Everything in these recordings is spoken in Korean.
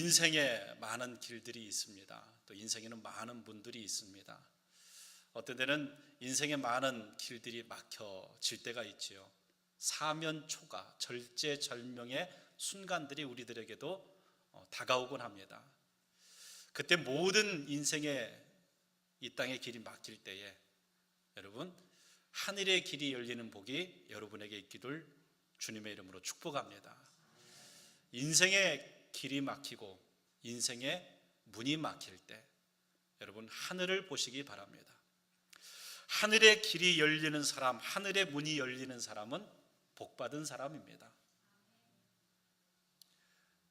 인생에 많은 길들이 있습니다. 또 인생에는 많은 분들이 있습니다. 어떤 때는 인생에 많은 길들이 막혀질 때가 있지요. 사면초가, 절제절명의 순간들이 우리들에게도 다가오곤 합니다. 그때 모든 인생의 이 땅의 길이 막힐 때에 여러분, 하늘의 길이 열리는 복이 여러분에게 있기를 주님의 이름으로 축복합니다. 인생의 길이 막히고 인생의 문이 막힐 때 여러분, 하늘을 보시기 바랍니다. 하늘의 길이 열리는 사람, 하늘의 문이 열리는 사람은 복받은 사람입니다.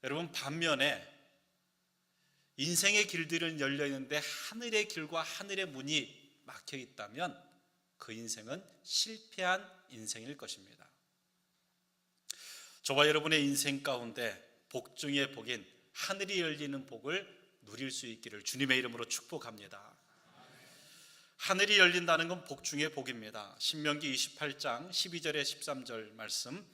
여러분, 반면에 인생의 길들은 열려 있는데 하늘의 길과 하늘의 문이 막혀 있다면 그 인생은 실패한 인생일 것입니다. 저와 여러분의 인생 가운데 복 중의 복인 하늘이 열리는 복을 누릴 수 있기를 주님의 이름으로 축복합니다. 하늘이 열린다는 건 복 중의 복입니다. 신명기 28장 12절에 13절 말씀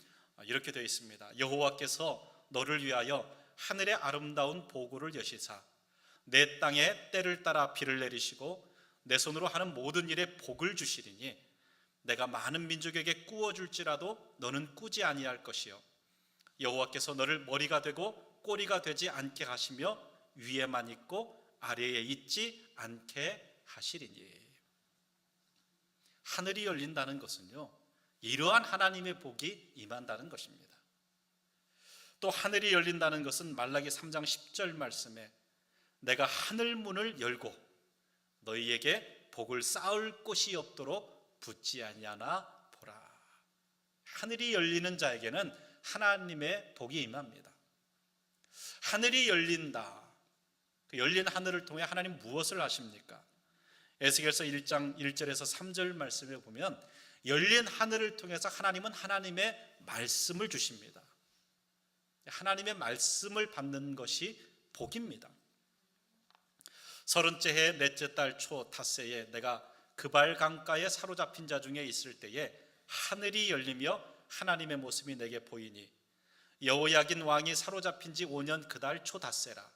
이렇게 되어 있습니다. 여호와께서 너를 위하여 하늘의 아름다운 보고를 여시사 내 땅에 때를 따라 비를 내리시고 내 손으로 하는 모든 일에 복을 주시리니 내가 많은 민족에게 꾸어줄지라도 너는 꾸지 아니할 것이요 여호와께서 너를 머리가 되고 꼬리가 되지 않게 하시며 위에만 있고 아래에 있지 않게 하시리니. 하늘이 열린다는 것은요, 이러한 하나님의 복이 임한다는 것입니다. 또 하늘이 열린다는 것은 말라기 3장 10절 말씀에 내가 하늘 문을 열고 너희에게 복을 쌓을 곳이 없도록 붙지 아니하나 보라. 하늘이 열리는 자에게는 하나님의 복이 임합니다. 하늘이 열린다. 그 열린 하늘을 통해 하나님 무엇을 하십니까? 에스겔서 1장 1절에서 3절 말씀에 보면 열린 하늘을 통해서 하나님은 하나님의 말씀을 주십니다. 하나님의 말씀을 받는 것이 복입니다. 30째 해 넷째 달 초 닷새에 내가 그발 강가에 사로잡힌 자 중에 있을 때에 하늘이 열리며 하나님의 모습이 내게 보이니 여호야긴 왕이 사로잡힌 지 5년 그달 초 닷새라.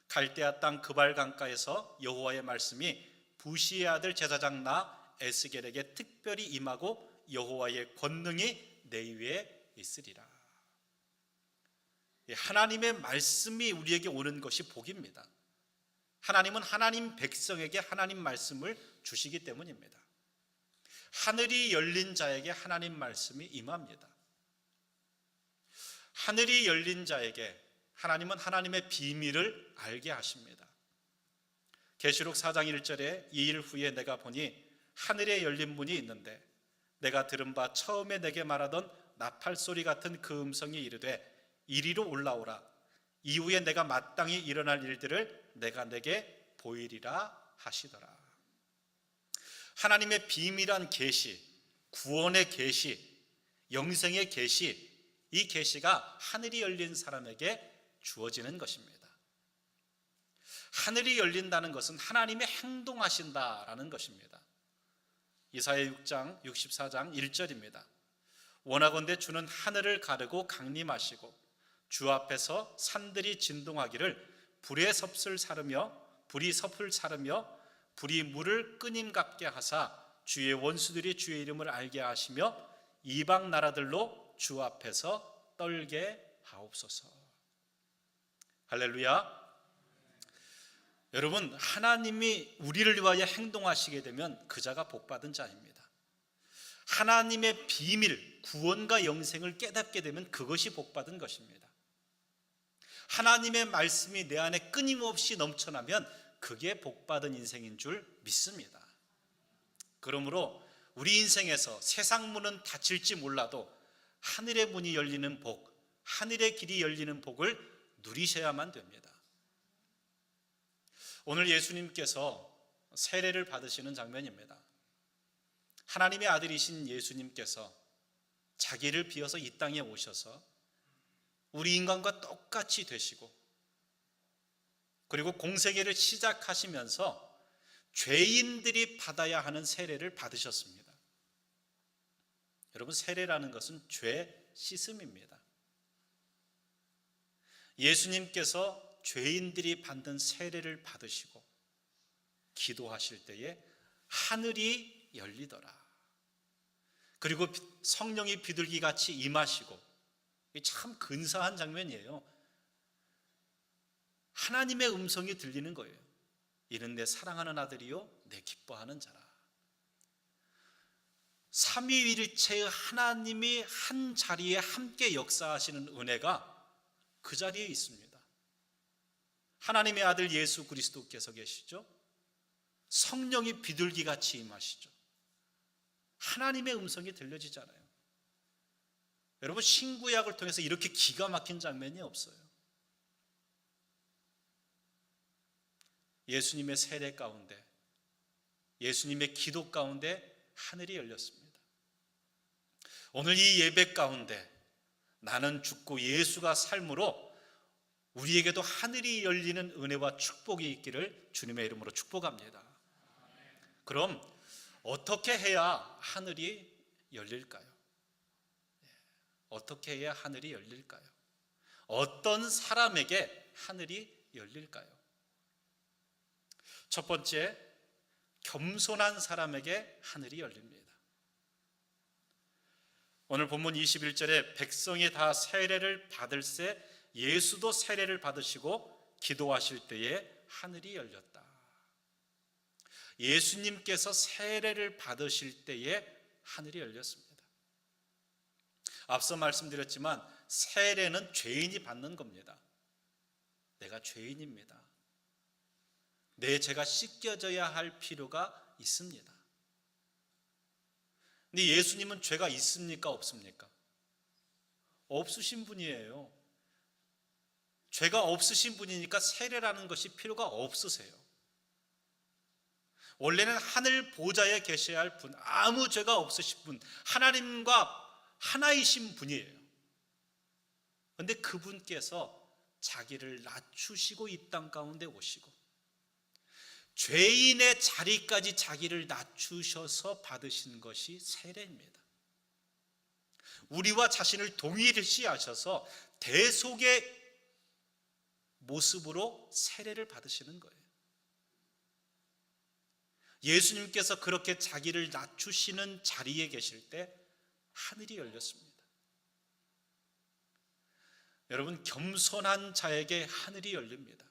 갈대아 땅 그발 강가에서 여호와의 말씀이 부시의 아들 제사장 나 에스겔에게 특별히 임하고 여호와의 권능이 내 위에 있으리라. 하나님의 말씀이 우리에게 오는 것이 복입니다. 하나님은 하나님 백성에게 하나님 말씀을 주시기 때문입니다. 하늘이 열린 자에게 하나님 말씀이 임합니다. 하늘이 열린 자에게 하나님은 하나님의 비밀을 알게 하십니다. 계시록 4장 1절에 이 일 후에 내가 보니 하늘에 열린 문이 있는데 내가 들은 바 처음에 내게 말하던 나팔 소리 같은 그 음성이 이르되 이리로 올라오라. 이후에 내가 마땅히 일어날 일들을 내가 내게 보이리라 하시더라. 하나님의 비밀한 계시, 구원의 계시, 영생의 계시, 이 계시가 하늘이 열린 사람에게 주어지는 것입니다. 하늘이 열린다는 것은 하나님의 행동하신다라는 것입니다. 이사야 6장 64장 1절입니다. 원하건대 주는 하늘을 가르고 강림하시고 주 앞에서 산들이 진동하기를 불이 섭을 사르며 불이 물을 끊임같게 하사 주의 원수들이 주의 이름을 알게 하시며 이방 나라들로 주 앞에서 떨게 하옵소서. 할렐루야. 여러분, 하나님이 우리를 위하여 행동하시게 되면 그 자가 복받은 자입니다. 하나님의 비밀, 구원과 영생을 깨닫게 되면 그것이 복받은 것입니다. 하나님의 말씀이 내 안에 끊임없이 넘쳐나면 그게 복받은 인생인 줄 믿습니다. 그러므로 우리 인생에서 세상 문은 닫힐지 몰라도 하늘의 문이 열리는 복, 하늘의 길이 열리는 복을 누리셔야만 됩니다. 오늘 예수님께서 세례를 받으시는 장면입니다. 하나님의 아들이신 예수님께서 자기를 비워서 이 땅에 오셔서 우리 인간과 똑같이 되시고 그리고 공생애를 시작하시면서 죄인들이 받아야 하는 세례를 받으셨습니다. 여러분, 세례라는 것은 죄 씻음입니다. 예수님께서 죄인들이 받는 세례를 받으시고 기도하실 때에 하늘이 열리더라. 그리고 성령이 비둘기같이 임하시고, 참 근사한 장면이에요. 하나님의 음성이 들리는 거예요. 이는 내 사랑하는 아들이요 내 기뻐하는 자라. 삼위일체의 하나님이 한 자리에 함께 역사하시는 은혜가 그 자리에 있습니다. 하나님의 아들 예수 그리스도께서 계시죠. 성령이 비둘기같이 임하시죠. 하나님의 음성이 들려지잖아요. 여러분, 신구약을 통해서 이렇게 기가 막힌 장면이 없어요. 예수님의 세례 가운데, 예수님의 기도 가운데 하늘이 열렸습니다. 오늘 이 예배 가운데 나는 죽고 예수가 삶으로 우리에게도 하늘이 열리는 은혜와 축복이 있기를 주님의 이름으로 축복합니다. 그럼 어떻게 해야 하늘이 열릴까요? 어떻게 해야 하늘이 열릴까요? 어떤 사람에게 하늘이 열릴까요? 첫 번째, 겸손한 사람에게 하늘이 열립니다. 오늘 본문 21절에 백성이 다 세례를 받을새 예수도 세례를 받으시고 기도하실 때에 하늘이 열렸다. 예수님께서 세례를 받으실 때에 하늘이 열렸습니다. 앞서 말씀드렸지만 세례는 죄인이 받는 겁니다. 내가 죄인입니다. 내 죄가 씻겨져야 할 필요가 있습니다. 근데 예수님은 죄가 있습니까? 없습니까? 없으신 분이에요. 죄가 없으신 분이니까 세례라는 것이 필요가 없으세요. 원래는 하늘 보좌에 계셔야 할 분, 아무 죄가 없으신 분, 하나님과 하나이신 분이에요. 그런데 그분께서 자기를 낮추시고 이 땅 가운데 오시고 죄인의 자리까지 자기를 낮추셔서 받으신 것이 세례입니다. 우리와 자신을 동일시 하셔서 대속의 모습으로 세례를 받으시는 거예요. 예수님께서 그렇게 자기를 낮추시는 자리에 계실 때 하늘이 열렸습니다. 여러분, 겸손한 자에게 하늘이 열립니다.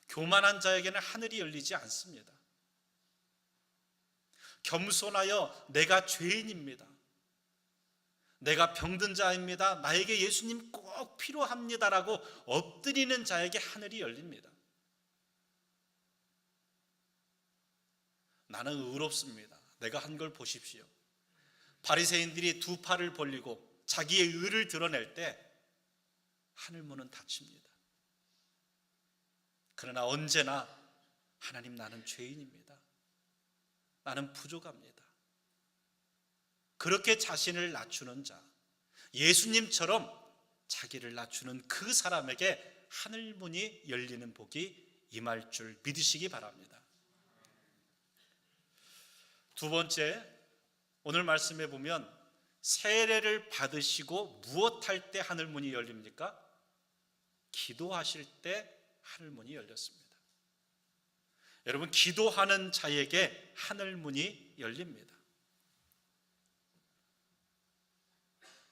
교만한 자에게는 하늘이 열리지 않습니다. 겸손하여 내가 죄인입니다, 내가 병든 자입니다, 나에게 예수님 꼭 필요합니다라고 엎드리는 자에게 하늘이 열립니다. 나는 의롭습니다, 내가 한 걸 보십시오. 바리새인들이 두 팔을 벌리고 자기의 의를 드러낼 때 하늘문은 닫힙니다. 그러나 언제나 하나님, 나는 죄인입니다, 나는 부족합니다, 그렇게 자신을 낮추는 자, 예수님처럼 자기를 낮추는 그 사람에게 하늘문이 열리는 복이 임할 줄 믿으시기 바랍니다. 두 번째, 오늘 말씀에 보면 세례를 받으시고 무엇할 때 하늘문이 열립니까? 기도하실 때 하늘문이 열렸습니다. 여러분, 기도하는 자에게 하늘문이 열립니다.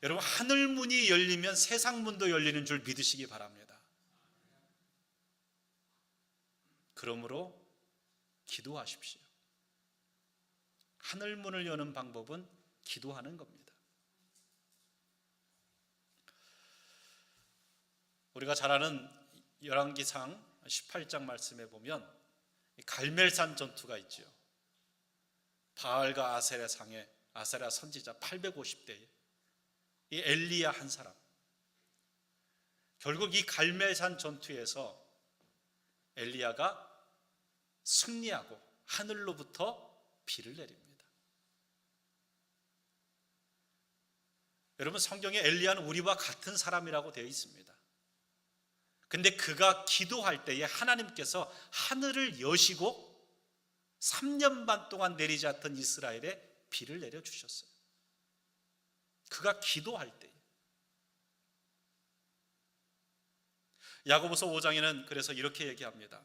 여러분, 하늘문이 열리면 세상문도 열리는 줄 믿으시기 바랍니다. 그러므로 기도하십시오. 하늘문을 여는 방법은 기도하는 겁니다. 우리가 잘 아는 열왕기상 18장 말씀에 보면 갈멜산 전투가 있죠. 바알과 아세라 상에 아세라 선지자 850대에 이 엘리야 한 사람, 결국 이 갈멜산 전투에서 엘리야가 승리하고 하늘로부터 비를 내립니다. 여러분, 성경에 엘리야는 우리와 같은 사람이라고 되어 있습니다. 근데 그가 기도할 때에 하나님께서 하늘을 여시고 3년 반 동안 내리지 않던 이스라엘에 비를 내려주셨어요. 그가 기도할 때. 야고보서 5장에는 그래서 이렇게 얘기합니다.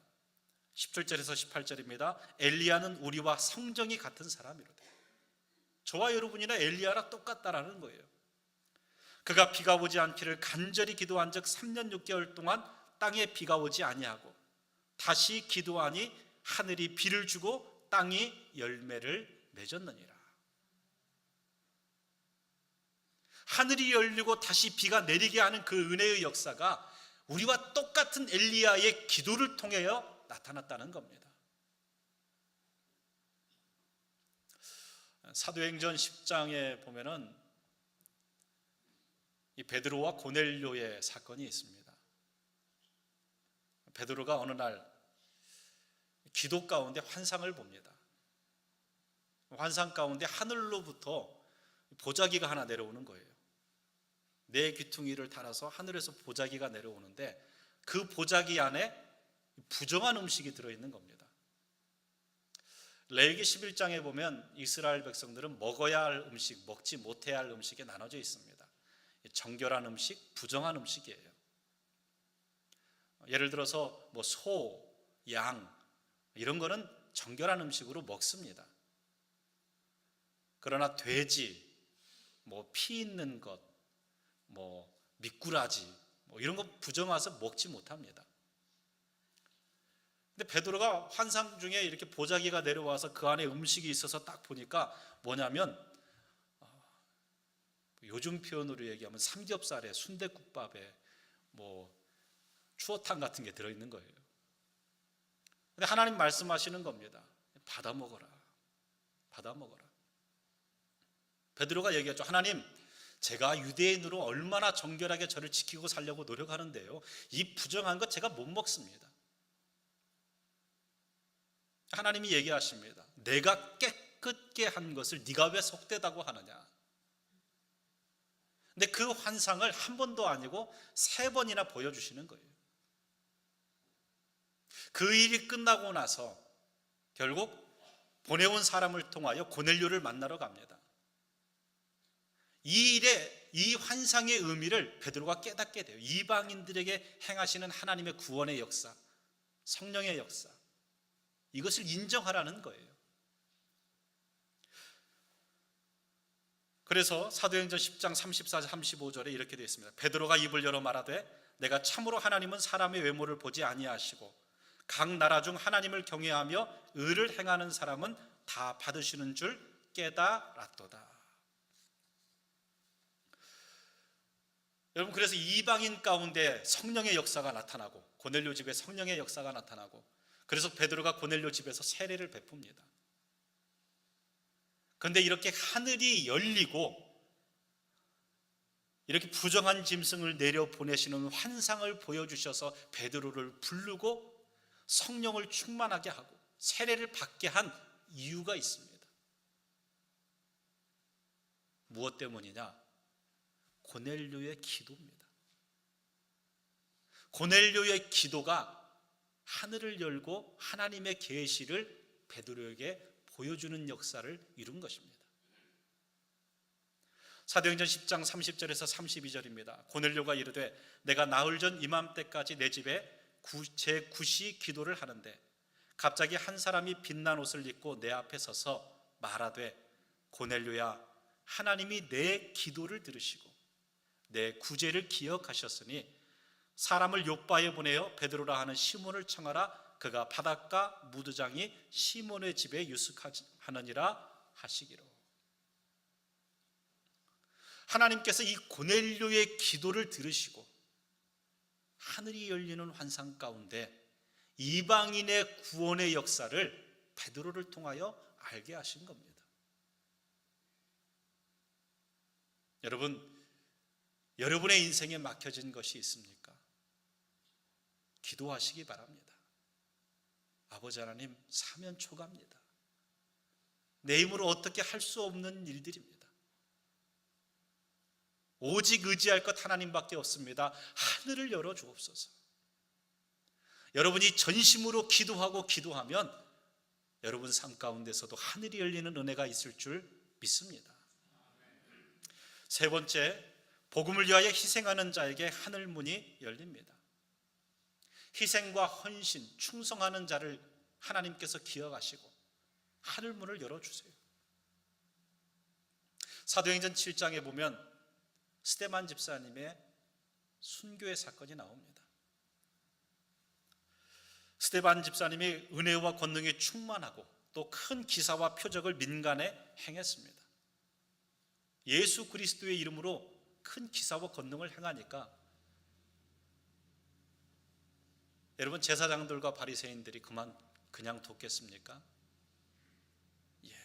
17절에서 18절입니다. 엘리야는 우리와 성정이 같은 사람이로다. 저와 여러분이나 엘리야랑 똑같다라는 거예요. 그가 비가 오지 않기를 간절히 기도한 적 3년 6개월 동안 땅에 비가 오지 아니하고 다시 기도하니 하늘이 비를 주고 땅이 열매를 맺었느니라. 하늘이 열리고 다시 비가 내리게 하는 그 은혜의 역사가 우리와 똑같은 엘리야의 기도를 통해 나타났다는 겁니다. 사도행전 10장에 보면은 이 베드로와 고넬료의 사건이 있습니다. 베드로가 어느 날 기도 가운데 환상을 봅니다. 환상 가운데 하늘로부터 보자기가 하나 내려오는 거예요. 네 귀퉁이를 달아서 하늘에서 보자기가 내려오는데 그 보자기 안에 부정한 음식이 들어있는 겁니다. 레위기 11장에 보면 이스라엘 백성들은 먹어야 할 음식, 먹지 못해야 할 음식에 나눠져 있습니다. 정결한 음식, 부정한 음식이에요. 예를 들어서 뭐 소, 양 이런 거는 정결한 음식으로 먹습니다. 그러나 돼지, 뭐 피 있는 것, 뭐 미꾸라지 뭐 이런 거 부정해서 먹지 못합니다. 근데 베드로가 환상 중에 이렇게 보자기가 내려와서 그 안에 음식이 있어서 딱 보니까 뭐냐면 요즘 표현으로 얘기하면 삼겹살에 순댓국밥에 뭐 추어탕 같은 게 들어있는 거예요. 근데 하나님 말씀하시는 겁니다. 받아 먹어라. 받아 먹어라. 베드로가 얘기했죠. 하나님, 제가 유대인으로 얼마나 정결하게 저를 지키고 살려고 노력하는데요, 이 부정한 것 제가 못 먹습니다. 하나님이 얘기하십니다. 내가 깨끗게 한 것을 네가 왜 속되다고 하느냐. 근데 그 환상을 한 번도 아니고 3번이나 보여주시는 거예요. 그 일이 끝나고 나서 결국 보내온 사람을 통하여 고넬료를 만나러 갑니다. 이 일의 이 환상의 의미를 베드로가 깨닫게 돼요. 이방인들에게 행하시는 하나님의 구원의 역사, 성령의 역사, 이것을 인정하라는 거예요. 그래서 사도행전 10장 34, 35절에 이렇게 되어 있습니다. 베드로가 입을 열어 말하되 내가 참으로 하나님은 사람의 외모를 보지 아니하시고 각 나라 중 하나님을 경외하며 의를 행하는 사람은 다 받으시는 줄 깨달았도다. 여러분, 그래서 이방인 가운데 성령의 역사가 나타나고 고넬료 집에 성령의 역사가 나타나고 그래서 베드로가 고넬료 집에서 세례를 베풉니다. 그런데 이렇게 하늘이 열리고 이렇게 부정한 짐승을 내려보내시는 환상을 보여주셔서 베드로를 부르고 성령을 충만하게 하고 세례를 받게 한 이유가 있습니다. 무엇 때문이냐? 고넬료의 기도입니다. 고넬료의 기도가 하늘을 열고 하나님의 계시를 베드로에게 보여주는 역사를 이룬 것입니다. 사도행전 10장 30절에서 32절입니다. 고넬료가 이르되 내가 나흘 전 이맘때까지 내 집에 제9시 기도를 하는데 갑자기 한 사람이 빛난 옷을 입고 내 앞에 서서 말하되 고넬료야, 하나님이 내 기도를 들으시고 내 구제를 기억하셨으니 사람을 요바에 보내어 베드로라 하는 시몬을 청하라. 그가 바닷가 무드장이 시몬의 집에 유숙하느니라 하시기로. 하나님께서 이 고넬료의 기도를 들으시고 하늘이 열리는 환상 가운데 이방인의 구원의 역사를 베드로를 통하여 알게 하신 겁니다. 여러분의 인생에 막혀진 것이 있습니까? 기도하시기 바랍니다. 아버지 하나님, 사면 초가입니다. 내 힘으로 어떻게 할 수 없는 일들입니다. 오직 의지할 것 하나님밖에 없습니다. 하늘을 열어 주옵소서. 여러분이 전심으로 기도하면 여러분 삶 가운데서도 하늘이 열리는 은혜가 있을 줄 믿습니다. 3번째, 복음을 위하여 희생하는 자에게 하늘 문이 열립니다. 희생과 헌신, 충성하는 자를 하나님께서 기억하시고 하늘 문을 열어주세요. 사도행전 7장에 보면 스데반 집사님의 순교의 사건이 나옵니다. 스데반 집사님이 은혜와 권능에 충만하고 또 큰 기사와 표적을 민간에 행했습니다. 예수 그리스도의 이름으로 큰 기사와 권능을 행하니까 여러분, 제사장들과 바리새인들이 그냥 뒀겠습니까? 예,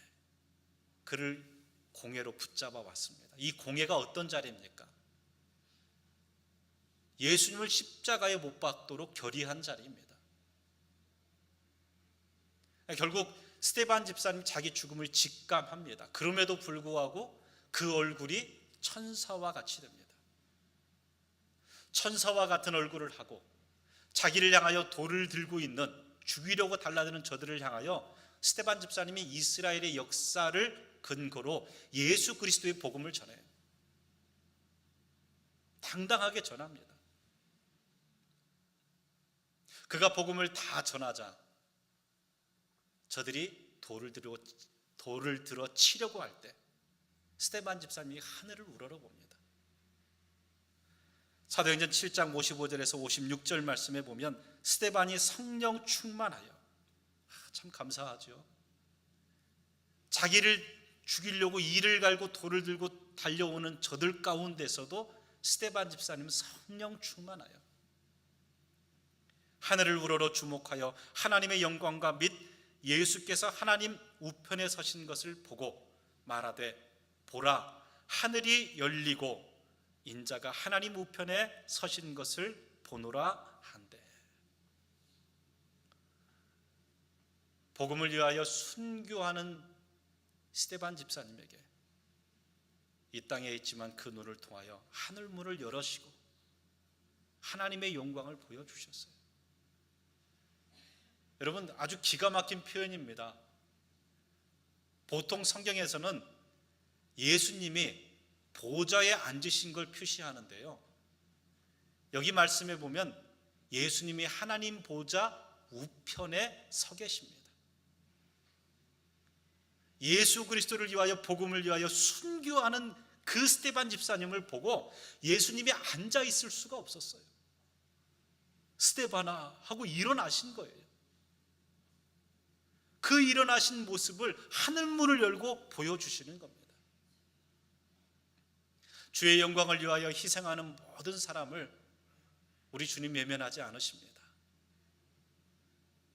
그를 공회로 붙잡아 왔습니다. 이 공회가 어떤 자리입니까? 예수님을 십자가에 못 박도록 결의한 자리입니다. 결국 스데반 집사님 자기 죽음을 직감합니다. 그럼에도 불구하고 그 얼굴이 천사와 같이 됩니다. 천사와 같은 얼굴을 하고 자기를 향하여 돌을 들고 있는, 죽이려고 달라드는 저들을 향하여 스데반 집사님이 이스라엘의 역사를 근거로 예수 그리스도의 복음을 전해요. 당당하게 전합니다. 그가 복음을 다 전하자 저들이 돌을 들어 치려고 할 때 스데반 집사님이 하늘을 우러러봅니다. 사도행전 7장 55절에서 56절 말씀에 보면 스데반이 성령 충만하여, 참 감사하죠. 자기를 죽이려고 이를 갈고 돌을 들고 달려오는 저들 가운데서도 스데반 집사님은 성령 충만하여 하늘을 우러러 주목하여 하나님의 영광과 및 예수께서 하나님 우편에 서신 것을 보고 말하되, 보라, 하늘이 열리고 인자가 하나님 우편에 서신 것을 보노라 한대. 복음을 위하여 순교하는 스데반 집사님에게 이 땅에 있지만 그 눈을 통하여 하늘 문을 열으시고 하나님의 영광을 보여주셨어요. 여러분, 아주 기가 막힌 표현입니다. 보통 성경에서는 예수님이 보좌에 앉으신 걸 표시하는데요, 여기 말씀에 보면 예수님이 하나님 보좌 우편에 서 계십니다. 예수 그리스도를 위하여, 복음을 위하여 순교하는 그 스데반 집사님을 보고 예수님이 앉아 있을 수가 없었어요. 스데반아 하고 일어나신 거예요. 그 일어나신 모습을 하늘문을 열고 보여주시는 겁니다. 주의 영광을 위하여 희생하는 모든 사람을 우리 주님 외면하지 않으십니다.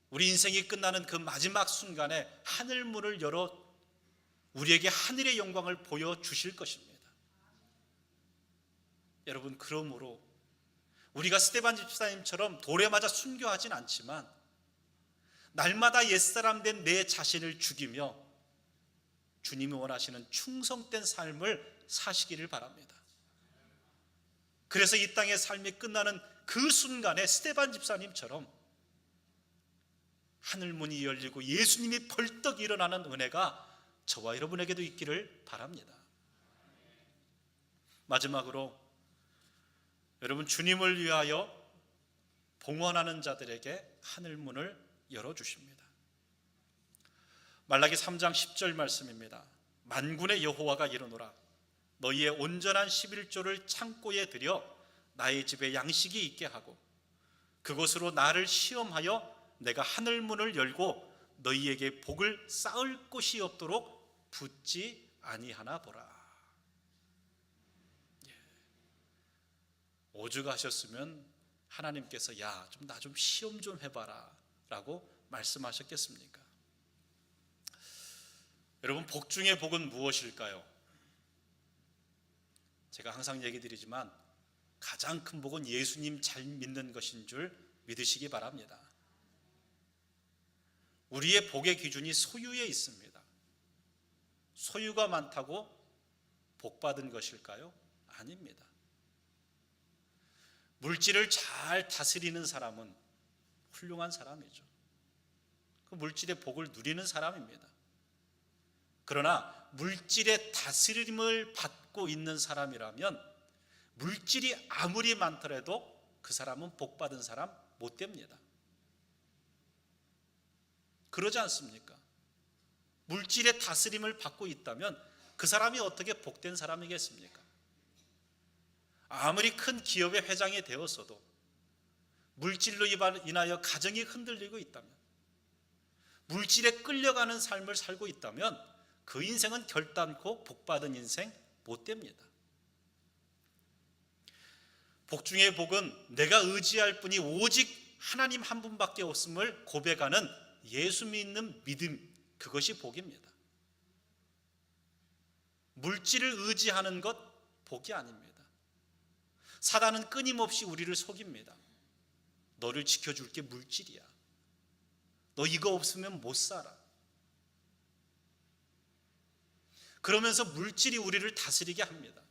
우리 인생이 끝나는 그 마지막 순간에 하늘문을 열어 우리에게 하늘의 영광을 보여주실 것입니다. 여러분, 그러므로 우리가 스데반 집사님처럼 돌에 맞아 순교하진 않지만 날마다 옛사람 된 내 자신을 죽이며 주님이 원하시는 충성된 삶을 사시기를 바랍니다. 그래서 이 땅의 삶이 끝나는 그 순간에 스데반 집사님처럼 하늘문이 열리고 예수님이 벌떡 일어나는 은혜가 저와 여러분에게도 있기를 바랍니다. 마지막으로 여러분, 주님을 위하여 봉헌하는 자들에게 하늘문을 열어주십니다. 말라기 3장 10절 말씀입니다. 만군의 여호와가 이르노라, 너희의 온전한 11조를 창고에 들여 나의 집에 양식이 있게 하고 그곳으로 나를 시험하여 내가 하늘문을 열고 너희에게 복을 쌓을 곳이 없도록 붙지 아니하나 보라. 오죽하셨으면 하나님께서 야, 좀 나 좀 시험 좀 해봐라 라고 말씀하셨겠습니까? 여러분, 복 중의 복은 무엇일까요? 제가 항상 얘기 드리지만 가장 큰 복은 예수님 잘 믿는 것인 줄 믿으시기 바랍니다. 우리의 복의 기준이 소유에 있습니다. 소유가 많다고 복 받은 것일까요? 아닙니다. 물질을 잘 다스리는 사람은 훌륭한 사람이죠. 그 물질의 복을 누리는 사람입니다. 그러나 물질의 다스림을 받고 있는 사람이라면 물질이 아무리 많더라도 그 사람은 복 받은 사람 못 됩니다. 그러지 않습니까? 물질의 다스림을 받고 있다면 그 사람이 어떻게 복된 사람이겠습니까? 아무리 큰 기업의 회장이 되었어도 물질로 인하여 가정이 흔들리고 있다면, 물질에 끌려가는 삶을 살고 있다면 그 인생은 결단코 복받은 인생 못 됩니다. 복 중의 복은 내가 의지할 분이 오직 하나님 한 분밖에 없음을 고백하는 예수 믿는 믿음, 그것이 복입니다. 물질을 의지하는 것 복이 아닙니다. 사단은 끊임없이 우리를 속입니다. 너를 지켜줄 게 물질이야. 너 이거 없으면 못 살아. 그러면서 물질이 우리를 다스리게 합니다.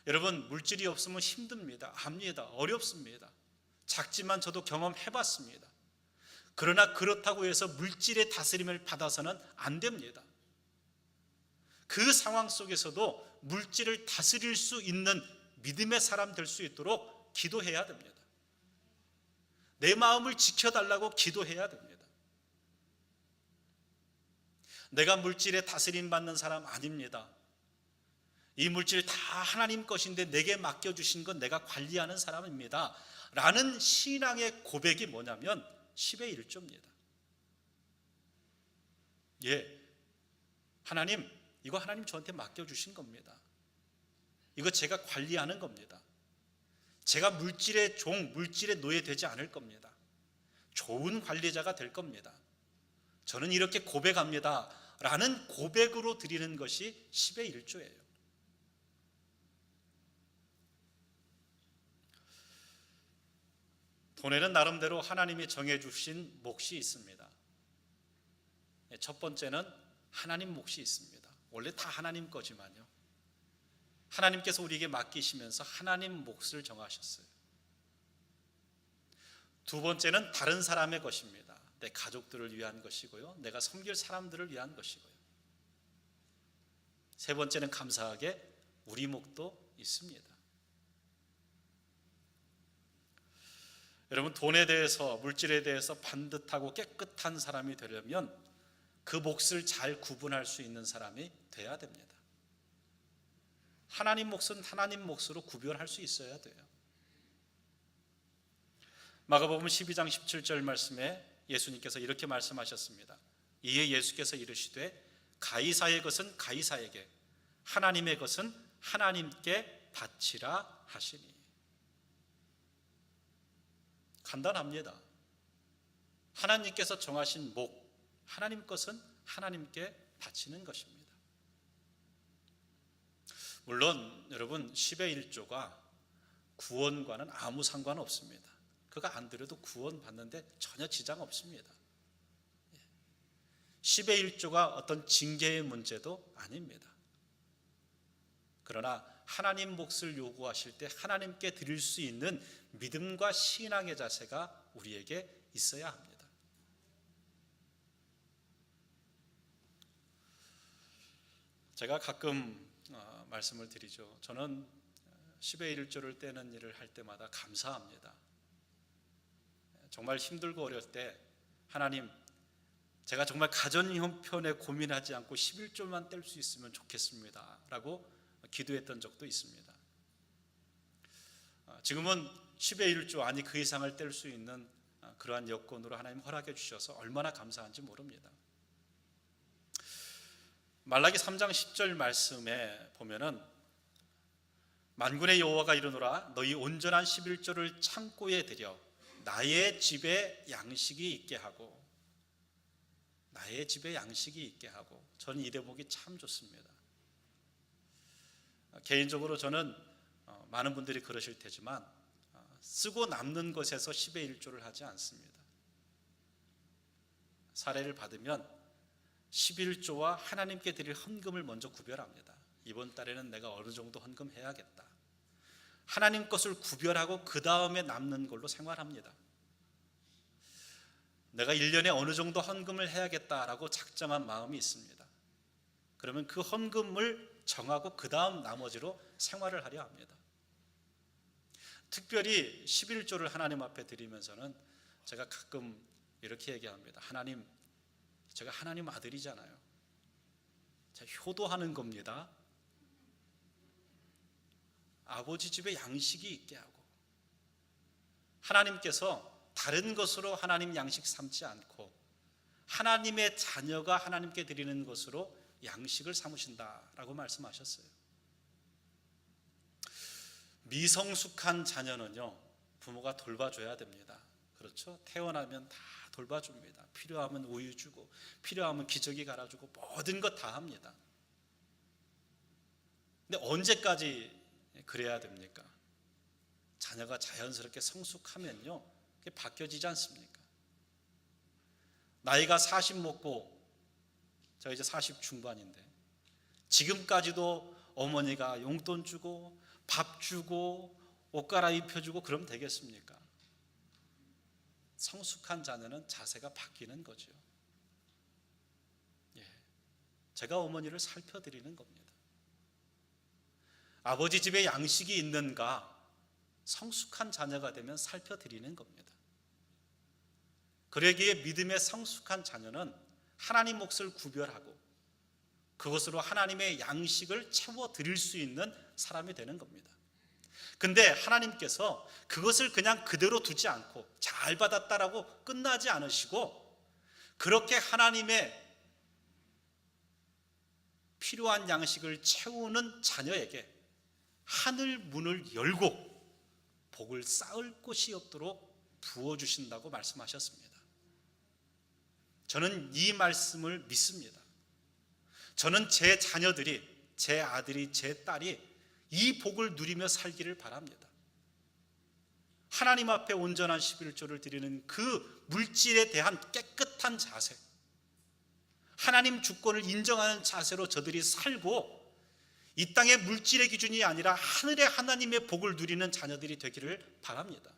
여러분, 물질이 없으면 힘듭니다. 압니다. 어렵습니다. 작지만 저도 경험해봤습니다. 그러나 그렇다고 해서 물질의 다스림을 받아서는 안 됩니다. 그 상황 속에서도 물질을 다스릴 수 있는 믿음의 사람 될 수 있도록 기도해야 됩니다. 내 마음을 지켜달라고 기도해야 됩니다. 내가 물질에 다스림 받는 사람 아닙니다. 이 물질 다 하나님 것인데 내게 맡겨주신 건 내가 관리하는 사람입니다 라는 신앙의 고백이 뭐냐면 10의 1조입니다. 하나님, 이거 하나님 저한테 맡겨주신 겁니다. 이거 제가 관리하는 겁니다. 제가 물질의 종, 물질의 노예 되지 않을 겁니다. 좋은 관리자가 될 겁니다. 저는 이렇게 고백합니다 라는 고백으로 드리는 것이 10의 1조예요. 돈에는 나름대로 하나님이 정해주신 몫이 있습니다. 첫 번째는 하나님 몫이 있습니다. 원래 다 하나님 거지만요, 하나님께서 우리에게 맡기시면서 하나님 몫을 정하셨어요. 두 번째는 다른 사람의 것입니다. 내 가족들을 위한 것이고요, 내가 섬길 사람들을 위한 것이고요. 세 번째는 감사하게 우리 몫도 있습니다. 여러분, 돈에 대해서, 물질에 대해서 반듯하고 깨끗한 사람이 되려면 그 몫을 잘 구분할 수 있는 사람이 돼야 됩니다. 하나님 몫은 하나님 몫으로 구별할 수 있어야 돼요. 마가복음 12장 17절 말씀에 예수님께서 이렇게 말씀하셨습니다. 이에 예수께서 이르시되 가이사의 것은 가이사에게, 하나님의 것은 하나님께 바치라 하시니. 간단합니다. 하나님께서 정하신 목, 하나님 것은 하나님께 바치는 것입니다. 물론 여러분, 10의 1조가 구원과는 아무 상관없습니다. 그거 안 드려도 구원 받는데 전혀 지장 없습니다. 10의 1조가 어떤 징계의 문제도 아닙니다. 그러나 하나님 몫을 요구하실 때 하나님께 드릴 수 있는 믿음과 신앙의 자세가 우리에게 있어야 합니다. 제가 가끔 말씀을 드리죠. 저는 10의 1조를 떼는 일을 할 때마다 감사합니다. 정말 힘들고 어려울 때 하나님, 제가 정말 가전 형편에 고민하지 않고 11조만 뗄 수 있으면 좋겠습니다 라고 기도했던 적도 있습니다. 지금은 10의 1조, 아니 그 이상을 뗄 수 있는 그러한 여건으로 하나님 허락해 주셔서 얼마나 감사한지 모릅니다. 말라기 3장 10절 말씀에 보면은 만군의 여호와가 이르노라, 너희 온전한 11조를 창고에 들여 나의 집에 양식이 있게 하고, 나의 집에 양식이 있게 하고. 저는 이 대목이 참 좋습니다. 개인적으로 저는 많은 분들이 그러실 테지만 쓰고 남는 것에서 10의 1조를 하지 않습니다. 사례를 받으면 11조와 하나님께 드릴 헌금을 먼저 구별합니다. 이번 달에는 내가 어느 정도 헌금해야겠다. 하나님 것을 구별하고 그 다음에 남는 걸로 생활합니다. 내가 1년에 어느 정도 헌금을 해야겠다라고 작정한 마음이 있습니다. 그러면 그 헌금을 정하고 그 다음 나머지로 생활을 하려 합니다. 특별히 11조를 하나님 앞에 드리면서는 제가 가끔 이렇게 얘기합니다. 하나님, 제가 하나님 아들이잖아요. 제가 효도하는 겁니다. 아버지 집에 양식이 있게 하고, 하나님께서 다른 것으로 하나님 양식 삼지 않고 하나님의 자녀가 하나님께 드리는 것으로 양식을 삼으신다라고 말씀하셨어요. 미성숙한 자녀는요, 부모가 돌봐줘야 됩니다. 그렇죠? 태어나면 다 돌봐줍니다. 필요하면 우유 주고, 필요하면 기저귀 갈아주고, 모든 것 다 합니다. 근데 언제까지 그래야 됩니까? 자녀가 자연스럽게 성숙하면요, 그게 바뀌어지지 않습니까? 나이가 40 먹고, 저 이제 40 중반인데 지금까지도 어머니가 용돈 주고 밥 주고 옷 갈아입혀주고 그러면 되겠습니까? 성숙한 자녀는 자세가 바뀌는 거죠. 제가 어머니를 살펴드리는 겁니다. 아버지 집에 양식이 있는가, 성숙한 자녀가 되면 살펴드리는 겁니다. 그러기에 믿음의 성숙한 자녀는 하나님 몫을 구별하고 그것으로 하나님의 양식을 채워드릴 수 있는 사람이 되는 겁니다. 근데 하나님께서 그것을 그냥 그대로 두지 않고 잘 받았다라고 끝나지 않으시고, 그렇게 하나님의 필요한 양식을 채우는 자녀에게 하늘 문을 열고 복을 쌓을 곳이 없도록 부어주신다고 말씀하셨습니다. 저는 이 말씀을 믿습니다. 저는 제 자녀들이, 제 아들이, 제 딸이 이 복을 누리며 살기를 바랍니다. 하나님 앞에 온전한 11조를 드리는 그 물질에 대한 깨끗한 자세, 하나님 주권을 인정하는 자세로 저들이 살고, 이 땅의 물질의 기준이 아니라 하늘의 하나님의 복을 누리는 자녀들이 되기를 바랍니다.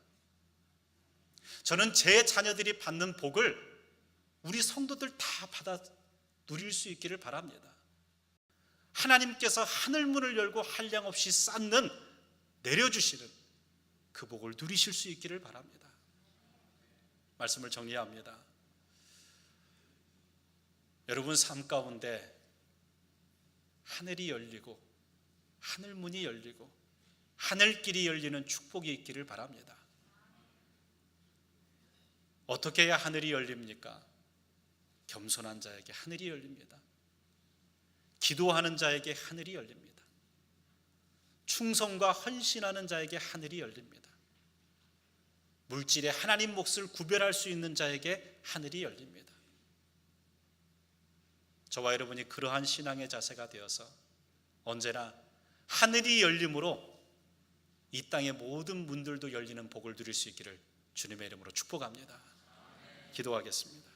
저는 제 자녀들이 받는 복을 우리 성도들 다 받아 누릴 수 있기를 바랍니다. 하나님께서 하늘문을 열고 한량없이 쌓는, 내려주시는 그 복을 누리실 수 있기를 바랍니다. 말씀을 정리합니다. 여러분 삶 가운데 하늘이 열리고 하늘문이 열리고 하늘길이 열리는 축복이 있기를 바랍니다. 어떻게 해야 하늘이 열립니까? 겸손한 자에게 하늘이 열립니다. 기도하는 자에게 하늘이 열립니다. 충성과 헌신하는 자에게 하늘이 열립니다. 물질의 하나님 몫을 구별할 수 있는 자에게 하늘이 열립니다. 저와 여러분이 그러한 신앙의 자세가 되어서 언제나 하늘이 열림으로 이 땅의 모든 문들도 열리는 복을 누릴 수 있기를 주님의 이름으로 축복합니다. 기도하겠습니다.